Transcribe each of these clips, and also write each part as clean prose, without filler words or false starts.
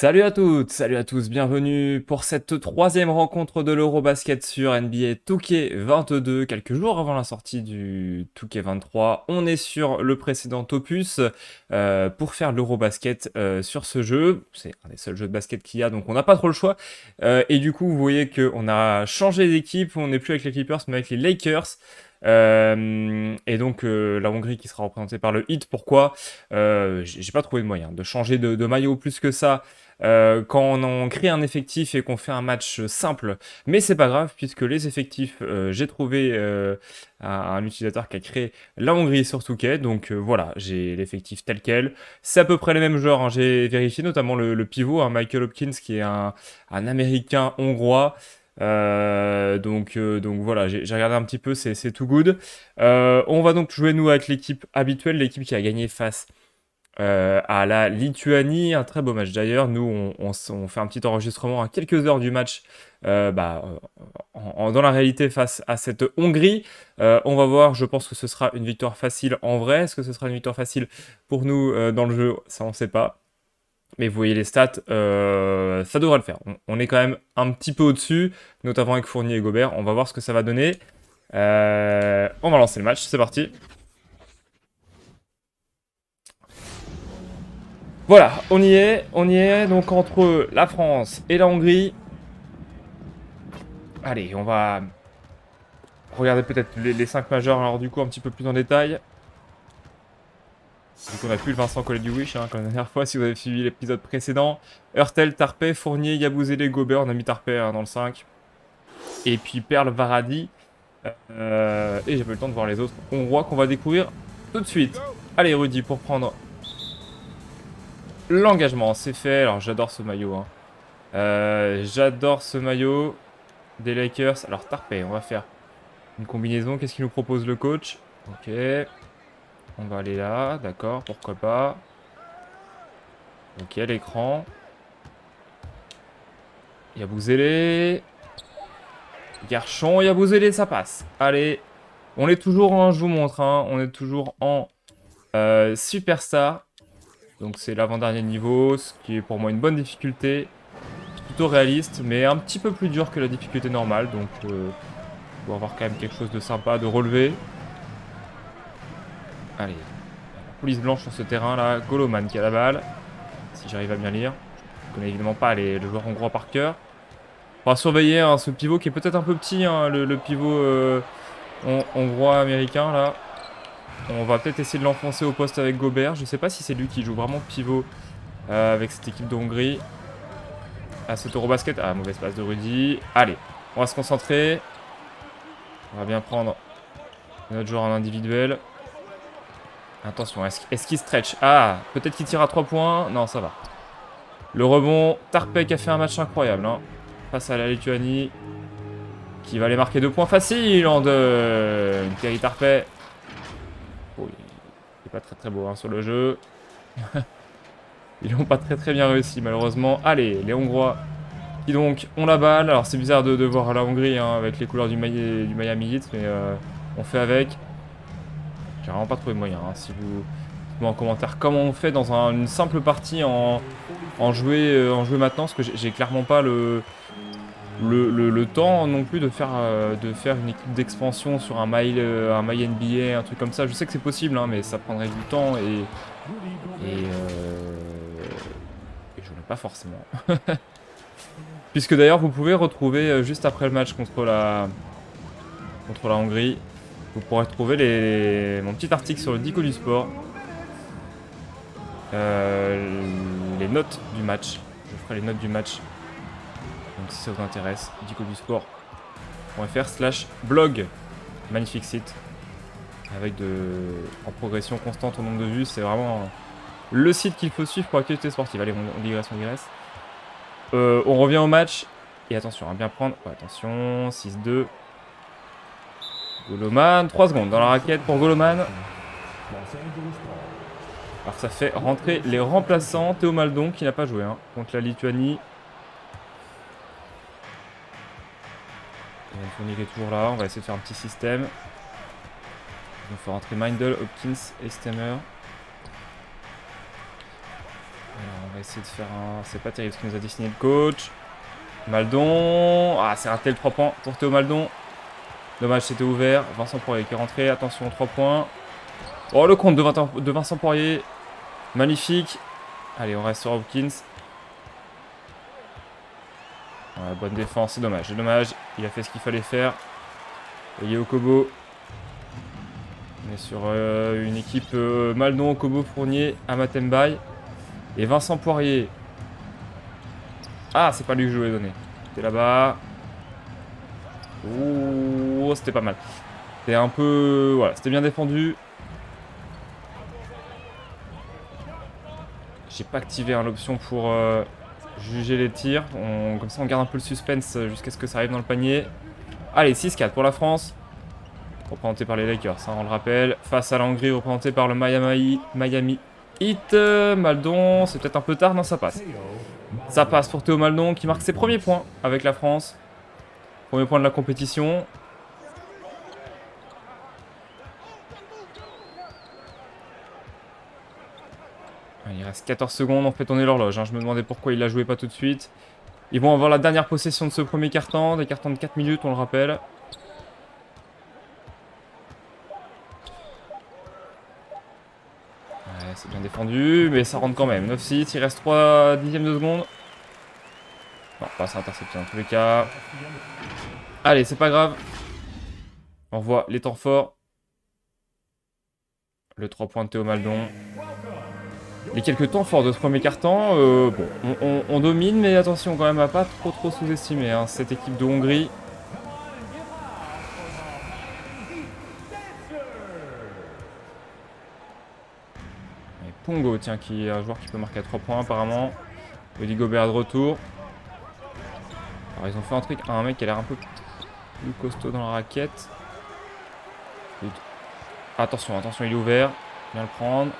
Salut à toutes, salut à tous, bienvenue pour cette troisième rencontre de l'Eurobasket sur NBA 2K22, quelques jours avant la sortie du 2K23. On est sur le précédent opus pour faire l'Eurobasket sur ce jeu. C'est un des seuls jeux de basket qu'il y a, donc on n'a pas trop le choix. Et du coup, vous voyez qu'on a changé d'équipe, on n'est plus avec les Clippers, mais avec les Lakers. Et donc la Hongrie qui sera représentée par le Heat. Pourquoi j'ai pas trouvé de moyen de changer de maillot plus que ça quand on crée un effectif et qu'on fait un match simple, mais c'est pas grave puisque les effectifs, j'ai trouvé un utilisateur qui a créé la Hongrie sur Touquet, donc voilà, j'ai l'effectif tel quel. C'est à peu près les mêmes joueurs, hein. J'ai vérifié notamment le pivot, hein, Michael Hopkins, qui est un Américain hongrois. Donc voilà, j'ai regardé un petit peu, c'est tout good. On va donc jouer nous avec l'équipe habituelle, l'équipe qui a gagné face à la Lituanie. Un très beau match d'ailleurs. Nous, on fait un petit enregistrement à quelques heures du match dans la réalité face à cette Hongrie. On va voir, je pense que ce sera une victoire facile en vrai. Est-ce que ce sera une victoire facile pour nous dans le jeu? Ça, on ne sait pas. Mais vous voyez les stats, ça devrait le faire. On est quand même un petit peu au-dessus, notamment avec Fournier et Gobert. On va voir ce que ça va donner. On va lancer le match, c'est parti. Voilà, on y est, donc entre la France et la Hongrie. Allez, on va regarder peut-être les 5 majeurs, alors du coup un petit peu plus en détail. Du coup on a plus le Vincent Collet du Wish, hein, comme la dernière fois, si vous avez suivi l'épisode précédent. Hurtel, Tarpey, Fournier, Yabouzélé, Gobert, on a mis Tarpey hein, dans le 5. Et puis Perle, Varadi. Et j'ai pas eu le temps de voir les autres Hongrois qu'on va découvrir tout de suite. Allez Rudy, pour prendre l'engagement, c'est fait. Alors j'adore ce maillot, hein. J'adore ce maillot des Lakers. Alors Tarpey, on va faire une combinaison. Qu'est-ce qu'il nous propose le coach? Ok. On va aller là, d'accord, pourquoi pas. Ok, l'écran. Yabouzélé. Garchon, Yabouzélé, ça passe. Allez, on est toujours en, je vous montre, hein, on est toujours en Superstar. Donc c'est l'avant-dernier niveau, ce qui est pour moi une bonne difficulté. Plutôt réaliste, mais un petit peu plus dur que la difficulté normale. Donc on va avoir quand même quelque chose de sympa, de relevé. Allez, la police blanche sur ce terrain là, Goloman qui a la balle. Si j'arrive à bien lire. Je connais évidemment pas le joueur hongrois par cœur. On va surveiller hein, ce pivot qui est peut-être un peu petit, hein, le pivot hongrois américain là. On va peut-être essayer de l'enfoncer au poste avec Gobert. Je sais pas si c'est lui qui joue vraiment pivot avec cette équipe de Hongrie. À cet Eurobasket. Ah, mauvaise passe de Rudy. Allez, on va se concentrer. On va bien prendre notre joueur en individuel. Attention, est-ce qu'il stretch? Ah, peut-être qu'il tire à 3 points. Non, ça va. Le rebond. Tarpek a fait un match incroyable. Hein, face à la Lituanie. Qui va aller marquer 2 points faciles en deux. Terry Tarpey. Oh, il est pas très très beau hein, sur le jeu. Ils n'ont pas très bien réussi malheureusement. Allez, les Hongrois qui donc ont la balle. Alors c'est bizarre de voir la Hongrie hein, avec les couleurs du Miami Heat, mais on fait avec. J'ai vraiment pas trouvé de moyen. Hein. Si vous dites-moi en commentaire comment on fait dans une simple partie en jouer maintenant, parce que j'ai clairement pas le temps non plus de faire une équipe d'expansion sur un mail NBA, un truc comme ça. Je sais que c'est possible, hein, mais ça prendrait du temps et je n'en ai pas forcément. Puisque d'ailleurs vous pouvez retrouver juste après le match contre la Hongrie, vous pourrez retrouver mon petit article sur le Dico du sport, les notes du match. Je ferai les notes du match. Donc si ça vous intéresse, Dico du sport.fr/blog. Magnifique site avec en progression constante au nombre de vues. C'est vraiment le site qu'il faut suivre pour l'actualité sportive. Allez, on digresse. On revient au match. Et attention, à bien prendre. Ouais, attention, 6-2. Goloman, 3 secondes dans la raquette pour Goloman. Alors ça fait rentrer les remplaçants. Théo Maldon qui n'a pas joué hein, contre la Lituanie. Fournier qui est toujours là. On va essayer de faire un petit système. Il faut rentrer Mindle, Hopkins et Stemmer. Alors on va va essayer de faire un... C'est pas terrible ce qu'il nous a dessiné le coach. Maldon. Ah, c'est raté le 3 points pour Théo Maldon. Dommage, c'était ouvert. Vincent Poirier qui est rentré. Attention, 3 points. Oh, le compte de Vincent Poirier. Magnifique. Allez, on reste sur Hopkins. Ouais, bonne défense, c'est dommage. C'est dommage. Il a fait ce qu'il fallait faire. Et Okobo. On est sur une équipe Maldon, Okobo, Fournier, Amatembaye. Et Vincent Poirier. Ah, c'est pas lui que je voulais donner. C'était là-bas. Oh, c'était pas mal. C'était un peu... Voilà, c'était bien défendu. J'ai pas activé l'option pour juger les tirs. Comme ça, on garde un peu le suspense jusqu'à ce que ça arrive dans le panier. Allez, 6-4 pour la France. Représenté par les Lakers, hein, on le rappelle. Face à la Hongrie, représenté par le Miami Heat. Maldon, c'est peut-être un peu tard. Non, ça passe. Ça passe pour Théo Maldon qui marque ses premiers points avec la France. Premier point de la compétition. Il reste 14 secondes, on fait tourner l'horloge. Hein. Je me demandais pourquoi il la jouait pas tout de suite. Ils vont avoir la dernière possession de ce premier carton. Des cartons de 4 minutes, on le rappelle. Ouais, c'est bien défendu, mais ça rentre quand même. 9-6, il reste 3 dixièmes de seconde. Non, pas c'est intercepté dans tous les cas. Allez, c'est pas grave. On voit les temps forts. Le 3 points de Théo Maldon. Les quelques temps forts de ce premier carton, bon, on domine, mais attention quand même à pas trop sous-estimer hein, cette équipe de Hongrie. Et Pongo, tiens, qui est un joueur qui peut marquer à 3 points apparemment. Rudy Gobert de retour. Alors ils ont fait un truc à un mec qui a l'air un peu plus costaud dans la raquette. Attention, attention, il est ouvert. Bien le prendre.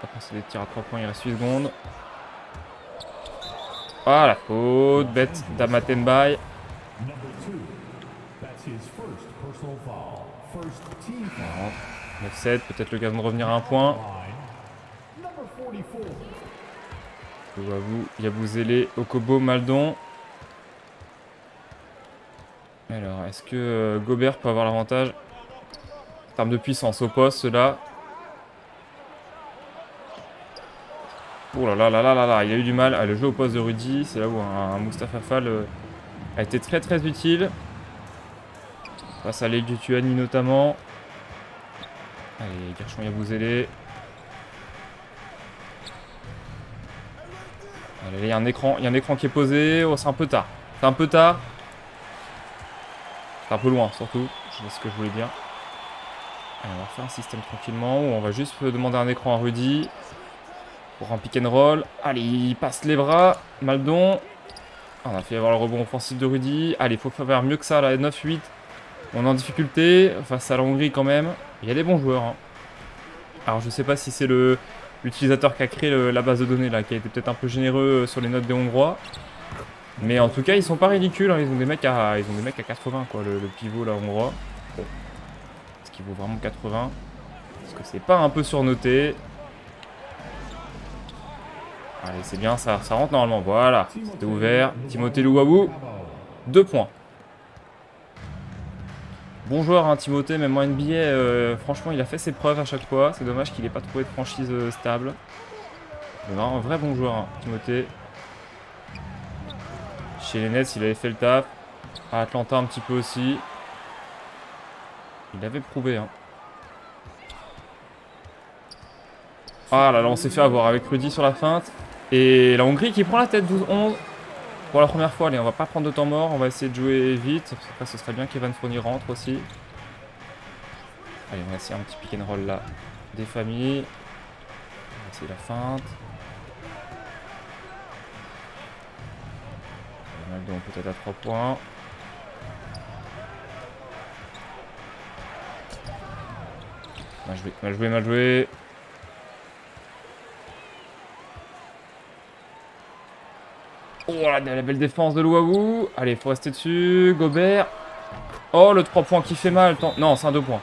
On va passer des tirs à 3 points, il reste 8 secondes. Ah, la faute bête d'Amatembaye. 9-7, peut-être l'occasion de revenir à un point. Yabouzélé, Okobo, Maldon. Alors, est-ce que Gobert peut avoir l'avantage en termes de puissance au poste là? Oh là là là là là là, il a eu du mal à le jouer au poste de Rudy. C'est là où un Mustapha Fall a été très utile. Face à l'aile du Tuani notamment. Allez, Gershon Yabouzélé. Allez, il y a un écran qui est posé. Oh, c'est un peu tard. C'est un peu tard. C'est un peu loin surtout. Je sais ce que je voulais dire. Allez, on va refaire un système tranquillement où on va juste demander un écran à Rudy. Pour un pick and roll. Allez, il passe les bras. Maldon. On a fait avoir le rebond offensif de Rudy. Allez, il faut faire mieux que ça là. 9-8. On est en difficulté face à la Hongrie quand même. Il y a des bons joueurs. Hein. Alors, je sais pas si c'est l'utilisateur qui a créé la base de données là, qui a été peut-être un peu généreux sur les notes des Hongrois. Mais en tout cas, ils sont pas ridicules. Hein. Ils ont des mecs à 80 quoi. Le pivot là hongrois. Bon. Est-ce qu'il vaut vraiment 80? Est-ce que c'est pas un peu surnoté? Allez, c'est bien, ça rentre normalement. Voilà, c'était ouvert. Timothée Luwawu, 2 points. Bon joueur, hein, Timothée, même en NBA, franchement, il a fait ses preuves à chaque fois. C'est dommage qu'il n'ait pas trouvé de franchise stable. Mais un vrai bon joueur, hein, Timothée. Chez les Nets, il avait fait le taf. À Atlanta, un petit peu aussi. Il avait prouvé. Hein. Ah là là, on s'est fait avoir avec Rudy sur la feinte. Et la Hongrie qui prend la tête 12-11 pour la première fois. Allez, on va pas prendre de temps mort, on va essayer de jouer vite. Après, ce serait bien qu'Evan Fournier rentre aussi. Allez, on va essayer un petit pick and roll là. Des familles. On va essayer la feinte. Donc peut-être à 3 points. Mal joué, mal joué, mal joué. Oh la belle défense de Luwawu. Allez, faut rester dessus. Gobert. Oh le 3 points qui fait mal. Non, c'est un 2 points.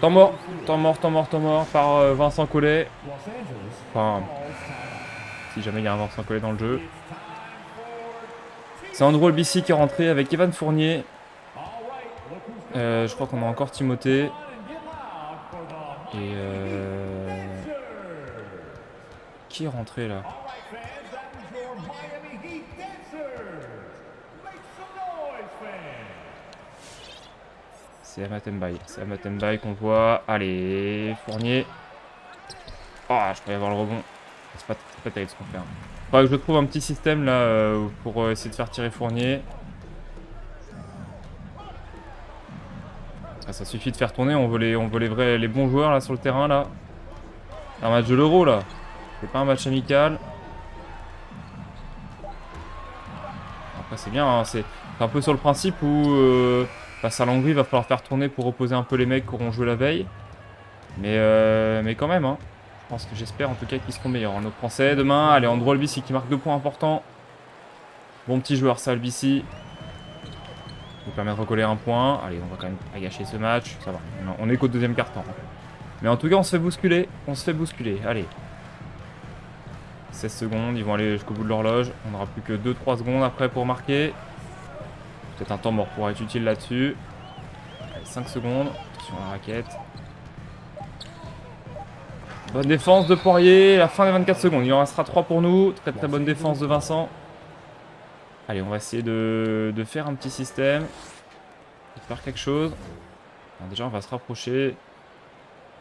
Temps mort. Temps mort par Vincent Collet. Enfin, si jamais il y a un Vincent Collet dans le jeu. C'est Andrew Olbici qui est rentré avec Evan Fournier. Je crois qu'on a encore Timothée. Et qui est rentré là? C'est Amatembaï. C'est Amatembaï qu'on voit. Allez, Fournier. Ah, je pourrais avoir le rebond. C'est pas terrible ce qu'on fait. Hein. Faudrait que je trouve un petit système là pour essayer de faire tirer Fournier. Ah, ça suffit de faire tourner. On veut les bons joueurs là sur le terrain là. C'est un match de l'Euro là. C'est pas un match amical. Après c'est bien. Hein. C'est un peu sur le principe où face à Langry, il va falloir faire tourner pour reposer un peu les mecs qui auront joué la veille. Mais quand même. Hein. J'espère en tout cas qu'ils seront meilleurs. Nos Français demain, allez, Andrew Olbici qui marque 2 points importants. Bon petit joueur ça, Olbici. Nous permet de recoller un point. Allez, on va quand même pas gâcher ce match. Ça va, on est qu'au deuxième quart-temps. Mais en tout cas, on se fait bousculer. Allez. 16 secondes, ils vont aller jusqu'au bout de l'horloge. On n'aura plus que 2-3 secondes après pour marquer. Peut-être un temps mort pourra être utile là-dessus. Allez, 5 secondes. Attention à la raquette. Bonne défense de Poirier, la fin des 24 secondes. Il en restera 3 pour nous. Très très bonne défense de Vincent. Allez, on va essayer de faire un petit système. De faire quelque chose. Alors déjà, on va se rapprocher.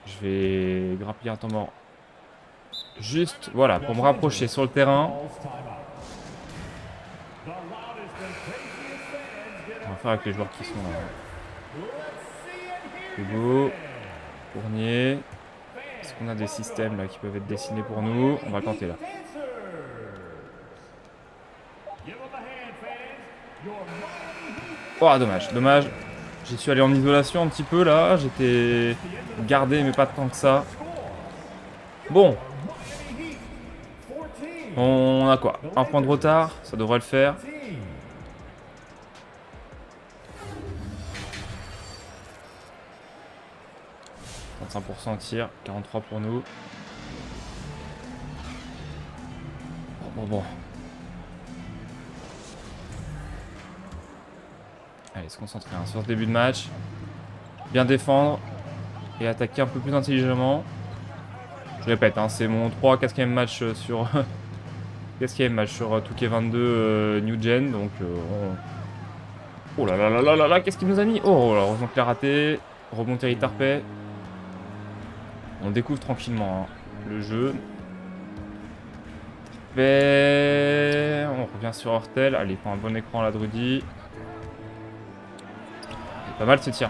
Je vais grappiller un temps mort. Juste, voilà, pour me rapprocher sur le terrain. On va faire avec les joueurs qui sont là. Hugo. Fournier. Est-ce qu'on a des systèmes là qui peuvent être dessinés pour nous? On va tenter là. Oh, dommage. J'y suis allé en isolation un petit peu là. J'étais gardé, mais pas tant que ça. Bon. On a quoi? Un point de retard, ça devrait le faire. « 35% tir, 43 pour nous. » Bon. Allez, se concentrer hein, sur ce début de match. Bien défendre. Et attaquer un peu plus intelligemment. Je répète, hein, c'est mon 3-4e match sur... 4e match sur 2K22 New Gen. Donc, oh là là là là là là, qu'est-ce qu'il nous a mis? Oh là, heureusement qu'il a raté. Rebond Terry Tarpey. On découvre tranquillement hein, le jeu. On revient sur Hortel. Allez, il prend un bon écran là, Drudy. Pas mal ce tir.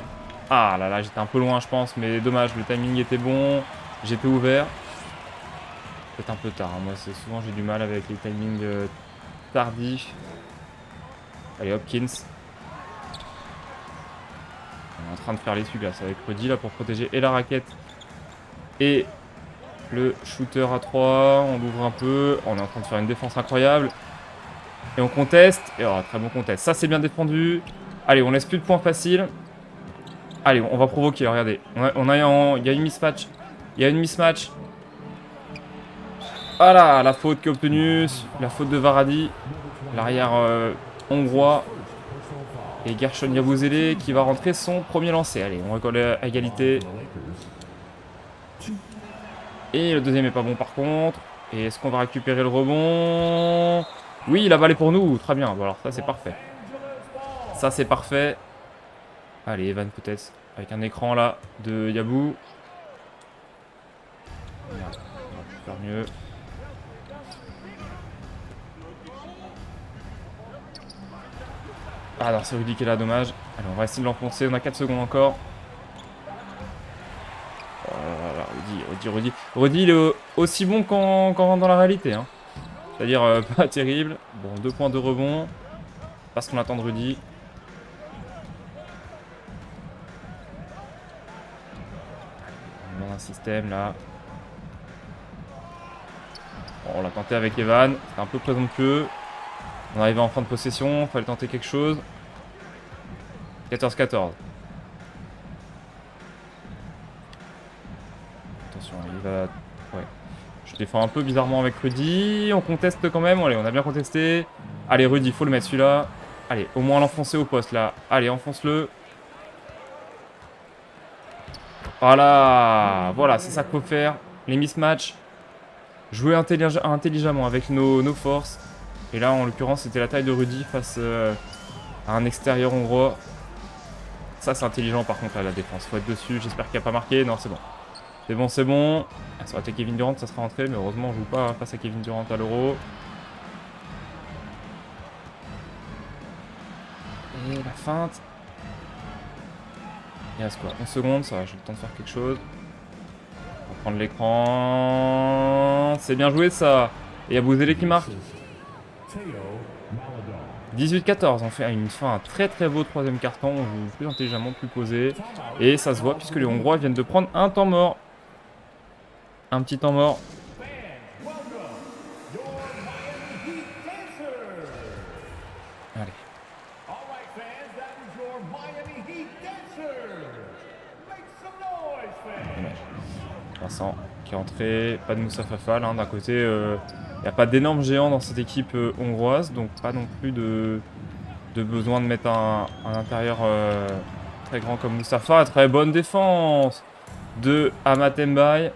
Ah là là, j'étais un peu loin, je pense, mais dommage, le timing était bon. J'étais ouvert. Peut-être un peu tard. Hein. Moi, souvent, j'ai du mal avec les timings tardifs. Allez, Hopkins. On est en train de faire l'essuie-glace avec Rudy là pour protéger et la raquette et le shooter à 3. On l'ouvre un peu. On est en train de faire une défense incroyable. Et on conteste. Et oh, très bon contest. Ça, c'est bien défendu. Allez, on laisse plus de points faciles. Allez, on va provoquer. Regardez. Il y a une mismatch. Voilà, la faute qui est obtenue. La faute de Varadi. L'arrière hongrois. Et Gershon Yabusele qui va rentrer son premier lancer. Allez, on recolle à égalité. Et le deuxième est pas bon par contre. Et est-ce qu'on va récupérer le rebond? Oui, la balle est pour nous. Très bien. Bon, alors ça, c'est parfait. Ça, c'est parfait. Allez, Evan peut-être. Avec un écran là de Yabou. Merde, on va faire mieux. Ah non, c'est Rudy qui est là, dommage. Allez, on va essayer de l'enfoncer. On a 4 secondes encore. Oh là là, Rudy. Rudy, il est aussi bon qu'en dans la réalité. Hein. C'est-à-dire pas terrible. Bon, 2 points de rebond. Pas ce qu'on attend de Rudy. On demande un système là. Bon, on l'a tenté avec Evan. C'était un peu présomptueux. On arrivait en fin de possession. Fallait tenter quelque chose. 14-14. Attention, il va... Ouais. défend un peu bizarrement avec Rudy. On conteste quand même. Allez, on a bien contesté. Allez, Rudy, faut le mettre celui-là. Allez, au moins l'enfoncer au poste là. Allez, enfonce-le. Voilà. Voilà, c'est ça qu'il faut faire. Les mismatchs. Jouer intelligemment avec nos forces. Et là, en l'occurrence, c'était la taille de Rudy face à un extérieur hongrois. Ça, c'est intelligent par contre, à la défense. Faut être dessus. J'espère qu'il n'a pas marqué. Non, c'est bon. C'est bon, c'est bon. Ah, ça aurait été Kevin Durant, ça serait rentré. Mais heureusement, on joue pas face à Kevin Durant à l'Euro. Et la feinte. Il reste quoi 11 secondes, ça va, j'ai le temps de faire quelque chose. On va prendre l'écran. C'est bien joué ça. Et il y a Bouzélé qui marque. 18-14, on fait une fin très très beau troisième carton. On joue plus intelligemment, plus posé. Et ça se voit puisque les Hongrois viennent de prendre un temps mort. Un petit temps mort. Allez. Vincent qui est entré, pas de Moussa Fafal hein, d'un côté, il n'y a pas d'énormes géants dans cette équipe hongroise, donc pas non plus de besoin de mettre un intérieur très grand comme Moustapha. Très bonne défense de Amatembaï.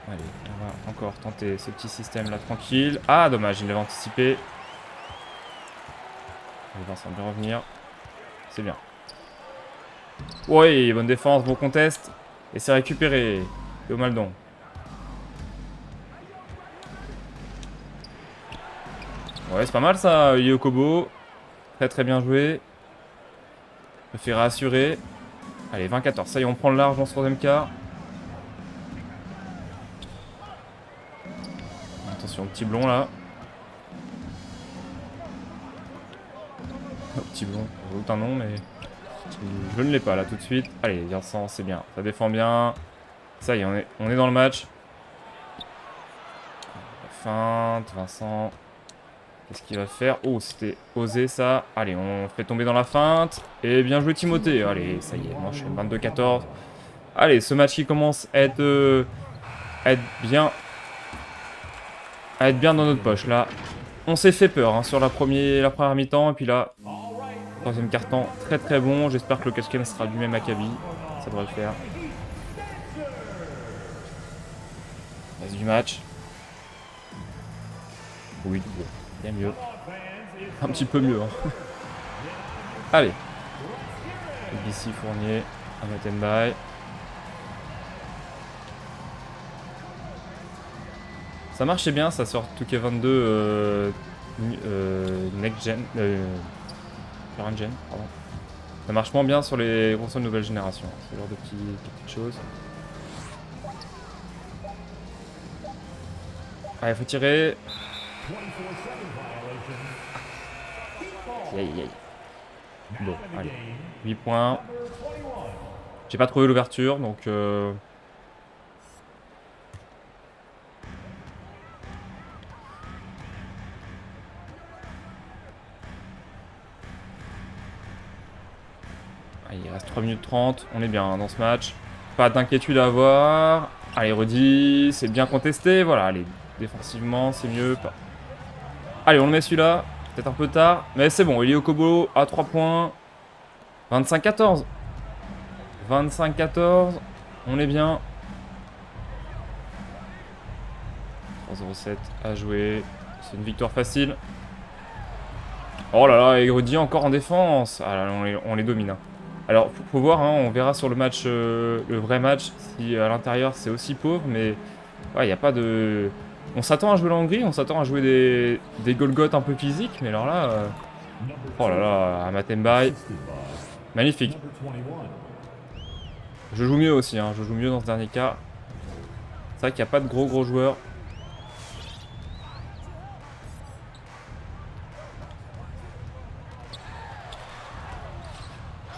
Allez, on va encore tenter ce petit système là tranquille. Ah dommage, il l'avait anticipé. Allez Vincent, bien revenir. C'est bien. Oui, bonne défense, bon contest. Et c'est récupéré. Et au Maldon. Ouais, c'est pas mal ça, Yokobo. Très très bien joué. Me fait rassurer. Allez, 20-14. Ça y est, on prend le large dans ce troisième quart. Attention, petit blond là. Oh, petit blond, j'ai un nom, mais je ne l'ai pas là tout de suite. Allez, Vincent, c'est bien. Ça défend bien. Ça y est, on est dans le match. Feinte, Vincent. Qu'est-ce qu'il va faire? Oh, c'était osé ça. Allez, on fait tomber dans la feinte. Et bien joué Timothée. Allez, ça y est, on enchaîne 22-14. Allez, ce match qui commence à être bien dans notre poche là. On s'est fait peur hein, sur la première mi-temps. Et puis là, troisième quart-temps, très très bon. J'espère que le quatrième sera du même acabit. Ça devrait le faire. Reste du match. Oui, bon, bien mieux. Un petit peu mieux. Hein. Allez. Ici Fournier, Amatembaï. Ça marchait bien, ça sort 2K22 Next Gen. Current Gen, pardon. Ça marche moins bien sur les consoles nouvelle génération. Ce genre de petites choses. Allez, faut tirer. Aïe, aïe. Bon, allez. 8 points. J'ai pas trouvé l'ouverture, donc... Allez, il reste 3 minutes 30. On est bien hein, dans ce match. Pas d'inquiétude à avoir. Allez, Rudy, c'est bien contesté. Voilà, allez, défensivement, c'est mieux. Allez, on le met celui-là. Peut-être un peu tard, mais c'est bon. Eli Okobo à 3 points. 25-14. 25-14. On est bien. 3-0-7 à jouer. C'est une victoire facile. Oh là là, et Rudy encore en défense. Ah là, on les domine. Hein. Alors, faut voir, hein, on verra sur le match, le vrai match, si à l'intérieur c'est aussi pauvre, mais il n'y a pas de... On s'attend à jouer la Hongrie, on s'attend à jouer des Golgoth un peu physiques, mais alors là... Oh là là, Amatembaï. Magnifique. Je joue mieux aussi, hein, je joue mieux dans ce dernier cas. C'est vrai qu'il n'y a pas de gros joueurs.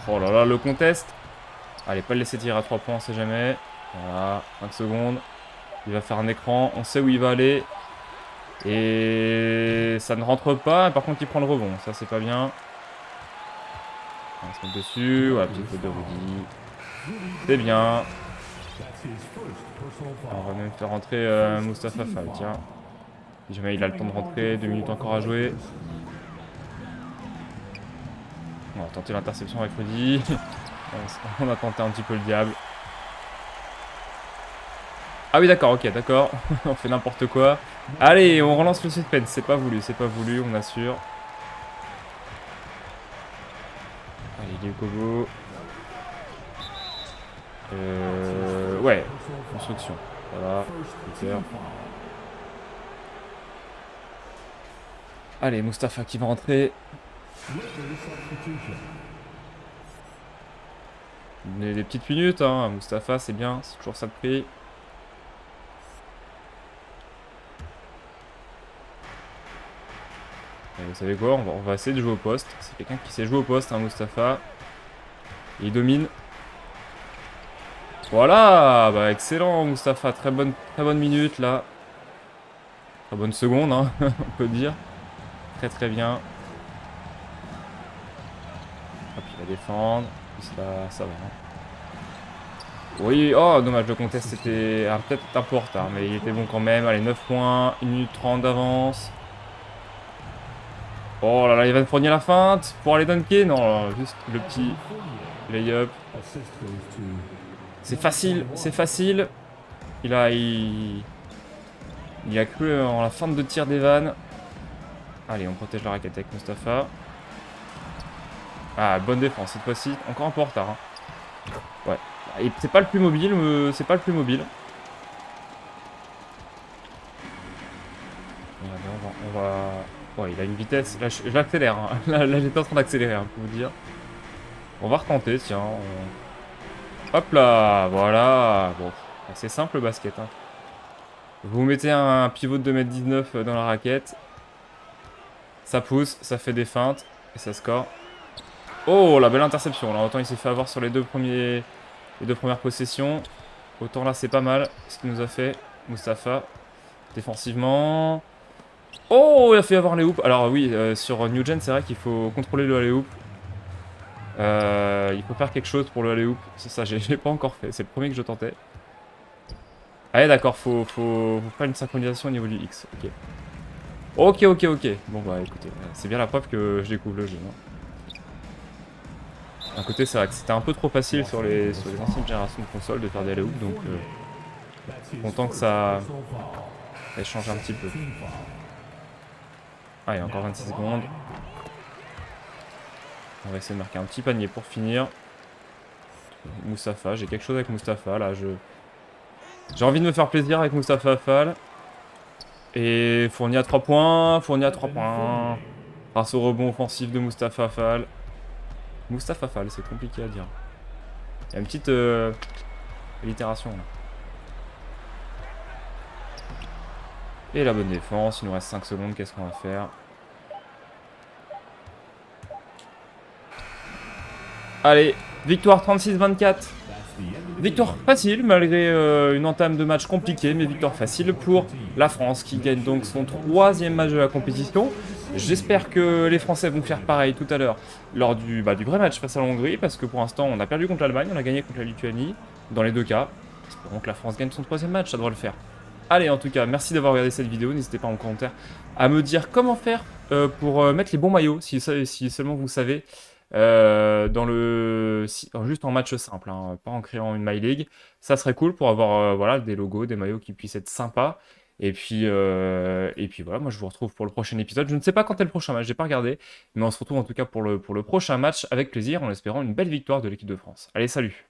Oh là là, le contest. Allez, pas le laisser tirer à 3 points, on sait jamais. Voilà, 5 secondes. Il va faire un écran, on sait où il va aller. Et ça ne rentre pas, par contre il prend le rebond, ça c'est pas bien. On va se mettre dessus, voilà, petite faute de Rudy. C'est bien. On va même faire rentrer Mustapha Fall, tiens. Si jamais il a le temps de rentrer, 2 minutes encore à jouer. On va tenter l'interception avec Rudy. On a tenté un petit peu le diable. Ah oui d'accord, ok, d'accord. On fait n'importe quoi. Allez, on relance le suspense. C'est pas voulu, on assure. Allez, il est Kobo. Ouais, construction. Voilà, super. Allez, Mustapha qui va rentrer. Des petites minutes, hein. Mustapha, c'est bien, c'est toujours ça de prix. Et vous savez quoi, on va essayer de jouer au poste. C'est quelqu'un qui sait jouer au poste, hein, Mustapha. Et il domine. Voilà, bah excellent Mustapha, très bonne minute là. Très bonne seconde, hein, on peut dire. Très bien. Hop, il va défendre. Ça va. Hein. Oui, oh dommage, le contest c'était peut-être un peu en retard, mais il était bon quand même. Allez, 9 points, 1 minute 30 d'avance. Oh là là, il va fournir la feinte pour aller dunker. Non, juste le petit lay-up. C'est facile. Il a cru en la feinte de tir d'Evan. Allez, on protège la raquette avec Mustapha. Ah, bonne défense cette fois-ci. Encore un peu en retard. Hein. Ouais. Et c'est pas le plus mobile. On va... Ouais, il a une vitesse. Là, je l'accélère. Hein. Là j'étais en train d'accélérer, hein, pour vous dire. On va retenter, tiens. Hop là, voilà. Bon, c'est simple le basket. Hein. Vous mettez un pivot de 2,19 m dans la raquette. Ça pousse, ça fait des feintes. Et ça score. Oh, la belle interception. Là, autant il s'est fait avoir sur les deux premières possessions. Autant là, c'est pas mal ce qu'il nous a fait, Mustapha. Défensivement. Oh, il a fait avoir les hoops. Alors oui, sur New Gen, c'est vrai qu'il faut contrôler le alley-hoop. Il faut faire quelque chose pour le alley-hoop. C'est ça, j'ai pas encore fait. C'est le premier que je tentais. Ah d'accord, faut faire une synchronisation au niveau du X. Ok. Bon bah écoutez, c'est bien la preuve que je découvre le jeu. Hein. D'un côté, c'est vrai que c'était un peu trop facile sur les anciennes générations de consoles de faire des alley-hoops, donc content que ça change un petit peu. Allez, encore 26 secondes. On va essayer de marquer un petit panier pour finir. Mustapha, j'ai quelque chose avec Mustapha là. J'ai envie de me faire plaisir avec Mustapha Fall. Et fourni à 3 points. Grâce au rebond offensif de Mustapha Fall. Mustapha Fall, c'est compliqué à dire. Il y a une petite allitération là. Et la bonne défense, il nous reste 5 secondes, qu'est-ce qu'on va faire? Allez, victoire 36-24. Victoire facile, malgré une entame de match compliquée, mais victoire facile pour la France, qui gagne donc son 3e match de la compétition. J'espère que les Français vont faire pareil tout à l'heure, lors du vrai match face à la Hongrie, parce que pour l'instant, on a perdu contre l'Allemagne, on a gagné contre la Lituanie, dans les deux cas. Espérons que la France gagne son 3e match, ça devrait le faire. Allez, en tout cas, merci d'avoir regardé cette vidéo. N'hésitez pas en commentaire à me dire comment faire pour mettre les bons maillots, si seulement vous savez, juste en match simple, hein, pas en créant une My League. Ça serait cool pour avoir voilà, des logos, des maillots qui puissent être sympas. Et puis voilà, moi je vous retrouve pour le prochain épisode. Je ne sais pas quand est le prochain match, j'ai pas regardé. Mais on se retrouve en tout cas pour le prochain match avec plaisir, en espérant une belle victoire de l'équipe de France. Allez, salut!